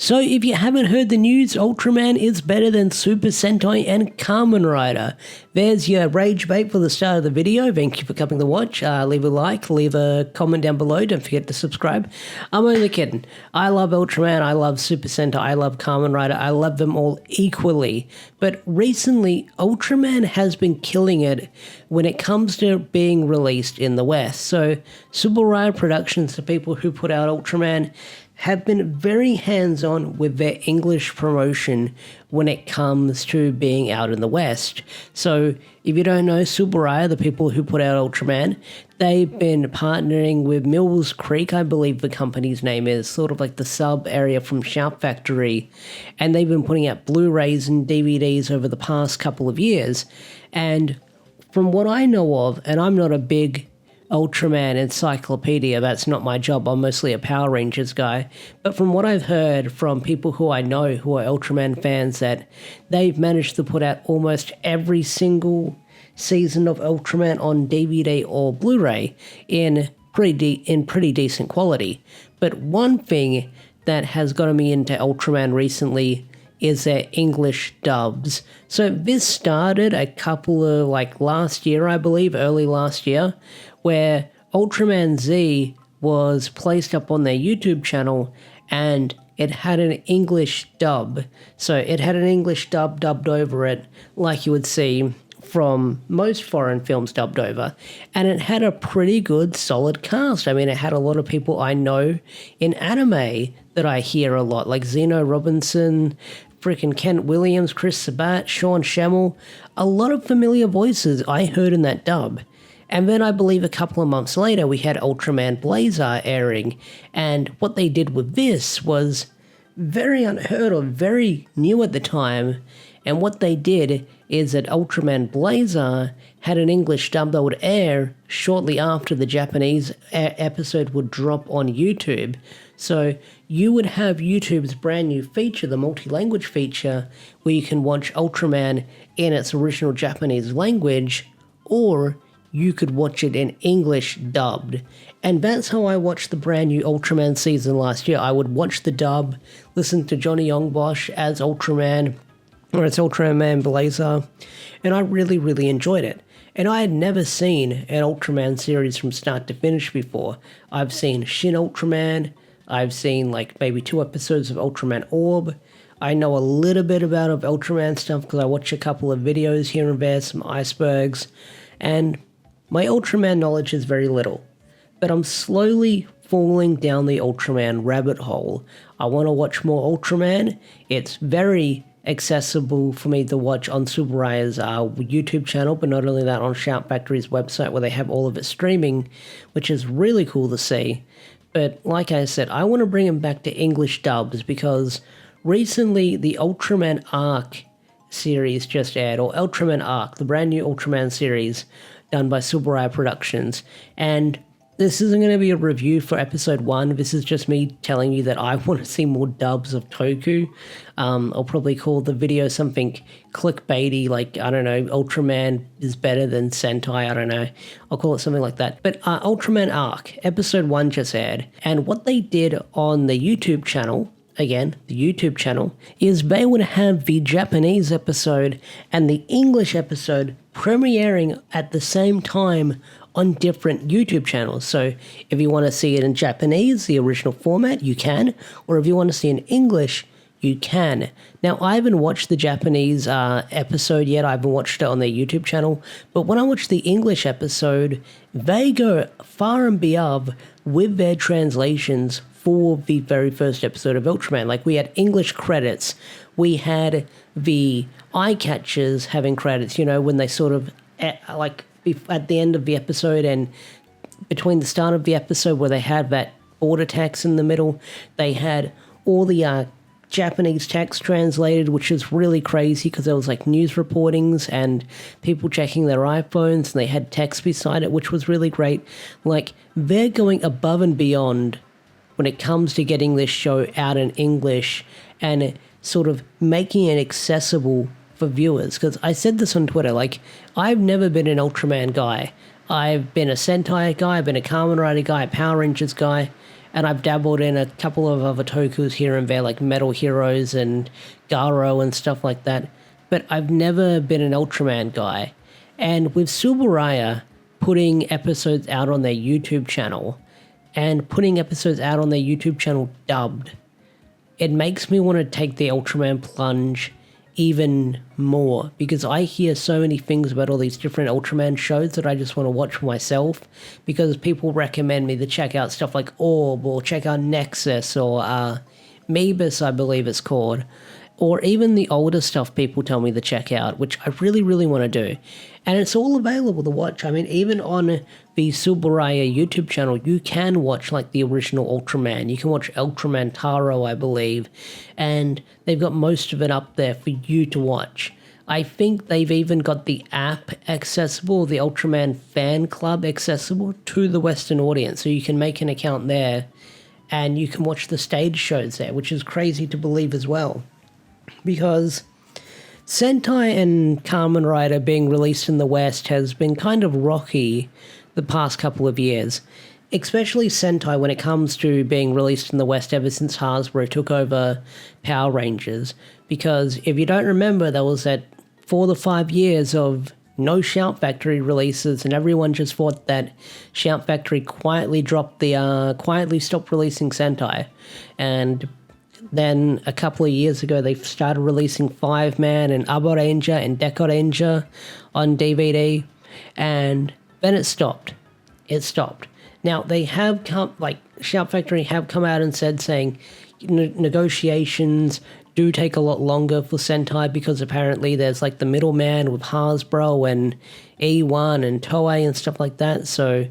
So if you haven't heard the news, Ultraman is better than Super Sentai and Kamen Rider. There's your rage bait for the start of the video. Thank you for coming to watch. Leave a like, leave a comment down below. Don't forget to subscribe. I'm only kidding. I love Ultraman, I love Super Sentai, I love Kamen Rider. I love them all equally. But recently, Ultraman has been killing it when it comes to being released in the West. So Super Rider Productions, the people who put out Ultraman, have been very hands-on with their English promotion when it comes to being out in the West. So if you don't know, Subaraya, the people who put out Ultraman, they've been partnering with Mills Creek, I believe the company's name is, sort of like the sub area from Shout Factory, and they've been putting out Blu-rays and DVDs over the past couple of years. And from what I know of, and I'm not a big Ultraman encyclopedia, that's not my job, I'm mostly a Power Rangers guy, but from what I've heard from people who I know who are Ultraman fans, that they've managed to put out almost every single season of Ultraman on DVD or Blu-ray in pretty decent quality. But one thing that has gotten me into Ultraman recently is their English dubs. So this started a couple of, last year, I believe, early last year, where Ultraman Z was placed up on their YouTube channel and it had an English dub. So it had an English dub dubbed over it, like you would see from most foreign films dubbed over, and it had a pretty good solid cast. I mean, it had a lot of people I know in anime that I hear a lot, like Zeno Robinson, freaking Kent Williams, Chris Sabat, Sean Schemmel, a lot of familiar voices I heard in that dub. And then I believe a couple of months later we had Ultraman Blazar airing, and what they did with this was very unheard of, very new at the time. And what they did is that Ultraman Blazar had an English dub that would air shortly after the Japanese episode would drop on YouTube. So you would have YouTube's brand new feature, the multi-language feature, where you can watch Ultraman in its original Japanese language, or you could watch it in English dubbed. And that's how I watched the brand new Ultraman season last year. I would watch the dub, listen to Johnny Yongbosch as Ultraman, or as Ultraman Blazar, and I really, really enjoyed it. And I had never seen an Ultraman series from start to finish before. I've seen Shin Ultraman, I've seen maybe 2 episodes of Ultraman Orb. I know a little bit about Ultraman stuff because I watch a couple of videos here and there, some icebergs, and my Ultraman knowledge is very little. But I'm slowly falling down the Ultraman rabbit hole. I want to watch more Ultraman. It's very accessible for me to watch on Subaraya's YouTube channel, but not only that, on Shout Factory's website where they have all of it streaming, which is really cool to see. But like I said, I want to bring them back to English dubs because recently the Ultraman Arc series just aired, or Ultraman Arc, the brand new Ultraman series done by Subaraya Productions, and this isn't going to be a review for episode 1, this is just me telling you that I want to see more dubs of Toku. I'll probably call the video something clickbaity, like, I don't know, Ultraman is better than Sentai, I don't know, I'll call it something like that. But Ultraman Arc, episode 1 just aired, and what they did on the YouTube channel, again, the YouTube channel, is they would have the Japanese episode and the English episode premiering at the same time on different YouTube channels. So if you want to see it in Japanese, the original format, you can, or if you want to see it in English, you can. Now, I haven't watched the Japanese episode yet, I haven't watched it on their YouTube channel, but when I watched the English episode, they go far and beyond with their translations for the very first episode of Ultraman. We had English credits, we had the eye catchers having credits, when they sort of, at the end of the episode and between the start of the episode where they had that border text in the middle, they had all the Japanese text translated, which is really crazy because there was news reportings and people checking their iPhones and they had text beside it, which was really great. They're going above and beyond when it comes to getting this show out in English and sort of making it accessible for viewers. Because I said this on Twitter, I've never been an Ultraman guy. I've been a Sentai guy, I've been a Kamen Rider guy, a Power Rangers guy, And I've dabbled in a couple of other Tokus here and there, like Metal Heroes and Garo and stuff like that. But I've never been an Ultraman guy. And with Subaraya putting episodes out on their YouTube channel and putting episodes out on their YouTube channel dubbed, it makes me want to take the Ultraman plunge even more, because I hear so many things about all these different Ultraman shows that I just want to watch for myself, because people recommend me to check out stuff like Orb or check out Nexus or Meebus, I believe it's called, or even the older stuff people tell me to check out, which I really, really want to do. And it's all available to watch. I mean, even on the Subaraya YouTube channel, you can watch like the original Ultraman. You can watch Ultraman Taro, I believe, and they've got most of it up there for you to watch. I think they've even got the app accessible, the Ultraman fan club accessible to the Western audience, so you can make an account there and you can watch the stage shows there, which is crazy to believe as well. Because Sentai and Kamen Rider being released in the West has been kind of rocky the past couple of years, especially Sentai when it comes to being released in the West ever since Hasbro took over Power Rangers. Because if you don't remember, there was that 4 to 5 years of no Shout Factory releases, and everyone just thought that Shout Factory quietly stopped releasing Sentai. And then a couple of years ago, they started releasing 5-Man and Aba Ranger and Deco Ranger on DVD, and then it stopped. It stopped. Now, they have come, like, Shout Factory have come out and said, saying negotiations do take a lot longer for Sentai because apparently there's, like, the middleman with Hasbro and E1 and Toei and stuff like that, so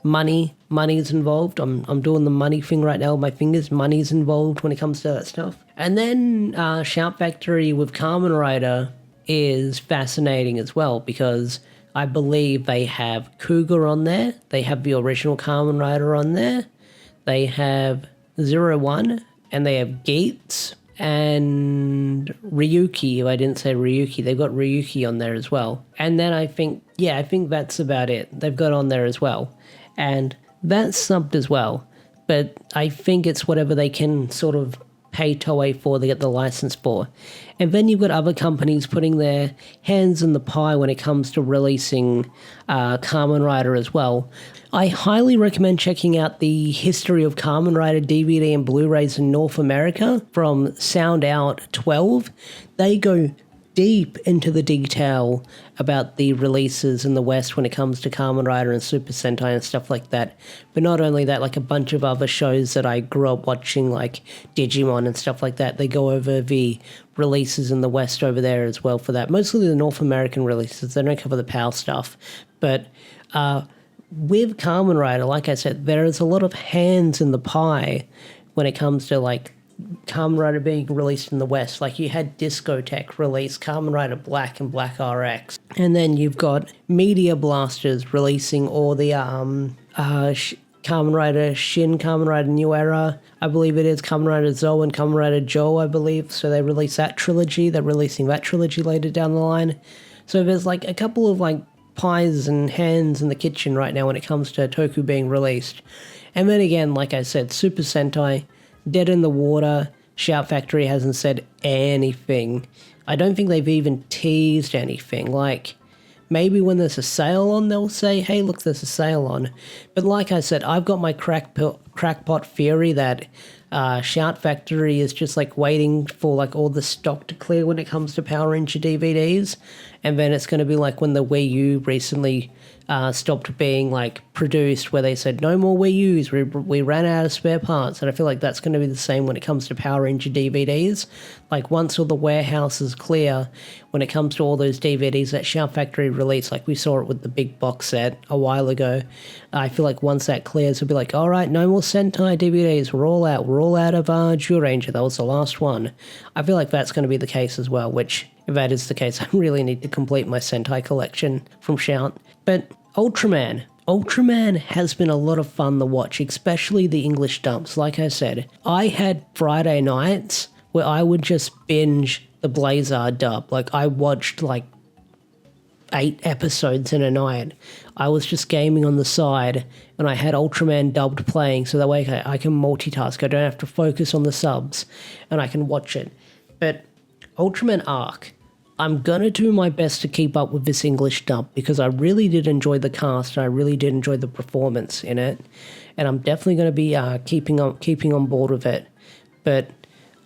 money's involved. I'm doing the money thing right now with my fingers. Money's involved when it comes to that stuff. And then Shout Factory with Kamen Rider is fascinating as well, because I believe they have Cougar on there. They have the original Kamen Rider on there. They have 01, and they have Gates and Ryuki. If I didn't say Ryuki, they've got Ryuki on there as well. And then I think that's about it. They've got on there as well. And that's subbed as well, but I think it's whatever they can sort of pay Toei for to get the license for. And then you've got other companies putting their hands in the pie when it comes to releasing Kamen Rider as well. I highly recommend checking out the History of Kamen Rider DVD and Blu-rays in North America from Sound Out 12. They go deep into the detail about the releases in the West when it comes to Kamen Rider and Super Sentai and stuff like that. But not only that, like a bunch of other shows that I grew up watching, like Digimon and stuff like that, they go over the releases in the West over there as well for that. Mostly the North American releases, they don't cover the PAL stuff. But with Kamen Rider, like I said, there is a lot of hands in the pie when it comes to like Kamen Rider being released in the West. Like you had Discotech release Kamen Rider Black and Black RX, and then you've got Media Blasters releasing all the Kamen Rider Shin, Kamen Rider New Era, I believe it is, Kamen Rider Zo and Kamen Rider Joe, I believe. So they release that trilogy. They're releasing that trilogy later down the line. So there's like a couple of like pies and hands in the kitchen right now when it comes to Toku being released. And then again, like I said, Super Sentai, dead in the water. Shout Factory hasn't said anything. I don't think they've even teased anything. Like, maybe when there's a sale on, they'll say, hey, look, there's a sale on. But like I said, I've got my crackpot theory that Shout Factory is just like waiting for like all the stock to clear when it comes to Power Ranger DVDs. And then it's going to be like when the Wii U recently stopped being like produced, where they said no more Wii U's, we ran out of spare parts. And I feel like that's going to be the same when it comes to Power Ranger DVDs. Like once all the warehouse is clear when it comes to all those DVDs that Shout Factory released, like we saw it with the big box set a while ago, I feel like once that clears, it'll be like, all right, no more Sentai DVDs, we're all out of Jewel Ranger, that was the last one. I feel like that's going to be the case as well, which if that is the case, I really need to complete my Sentai collection from Shout. But Ultraman has been a lot of fun to watch, especially the English dubs. Like I said, I had Friday nights where I would just binge the Blazar dub. Like I watched like 8 episodes in a night. I was just gaming on the side, and I had Ultraman dubbed playing, so that way I can multitask. I don't have to focus on the subs, and I can watch it. But Ultraman Arc, I'm gonna do my best to keep up with this English dub, because I really did enjoy the cast, and I really did enjoy the performance in it, and I'm definitely gonna be keeping on board with it. But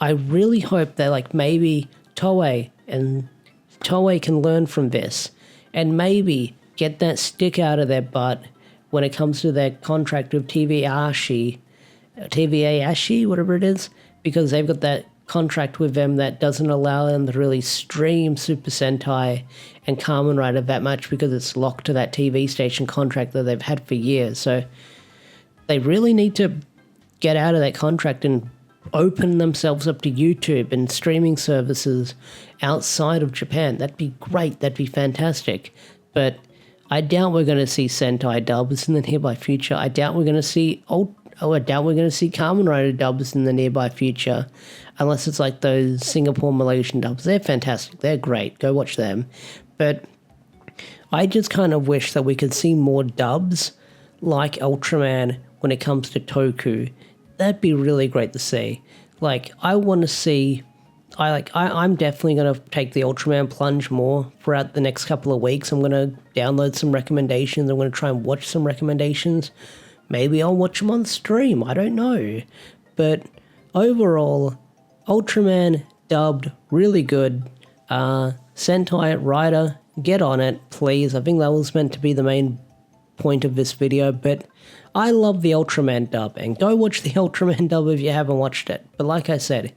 I really hope that like maybe Toei can learn from this, and maybe get that stick out of their butt when it comes to their contract with TVA Ashi, whatever it is, because they've got that contract with them that doesn't allow them to really stream Super Sentai and Kamen Rider that much, because it's locked to that TV station contract that they've had for years. So they really need to get out of that contract and open themselves up to YouTube and streaming services outside of Japan. That'd be great. That'd be fantastic. But I doubt we're going to see Sentai dubs in the nearby future. I doubt we're going to see Kamen Rider dubs in the nearby future, unless it's like those Singapore Malaysian dubs. They're fantastic. They're great. Go watch them. But I just kind of wish that we could see more dubs like Ultraman when it comes to Toku. That'd be really great to see. Like, I want to see... I'm definitely going to take the Ultraman plunge more throughout the next couple of weeks. I'm going to download some recommendations. I'm going to try and watch some recommendations. Maybe I'll watch them on stream. I don't know. But overall, Ultraman dubbed, really good. Sentai Rider, get on it, please. I think that was meant to be the main point of this video, but I love the Ultraman dub, and go watch the Ultraman dub if you haven't watched it. But like I said,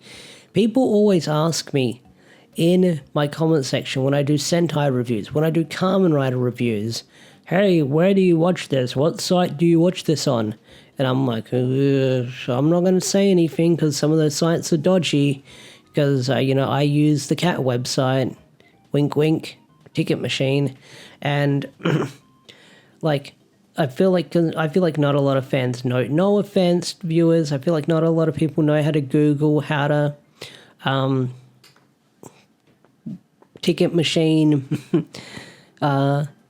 people always ask me in my comment section when I do Sentai reviews, when I do Kamen Rider reviews, hey, where do you watch this? What site do you watch this on? And I'm like, I'm not going to say anything because some of those sites are dodgy, because, I use the cat website, wink wink, Ticket Machine, and like, I feel like not a lot of fans know. No offense, viewers. I feel like not a lot of people know how to Google how to Ticket Machine,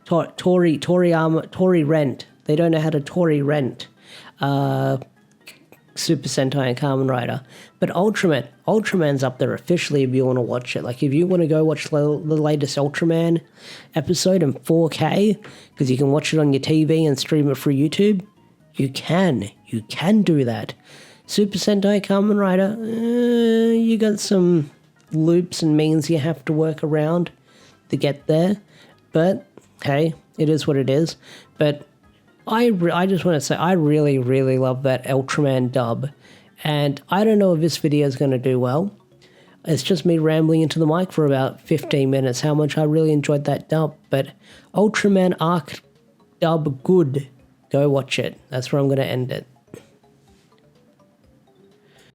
Tori rent. They don't know how to Tori rent Super Sentai and Kamen Rider. But Ultraman's up there officially if you want to watch it. Like, if you want to go watch the latest Ultraman episode in 4K, because you can watch it on your TV and stream it through YouTube, you can do that. Super Sentai Kamen Rider, you got some loops and means you have to work around to get there. But, hey, it is what it is. But I just want to say, I really, really love that Ultraman dub. And I don't know if this video is going to do well. It's just me rambling into the mic for about 15 minutes, how much I really enjoyed that dub. But Ultraman Arc dub good. Go watch it. That's where I'm going to end it.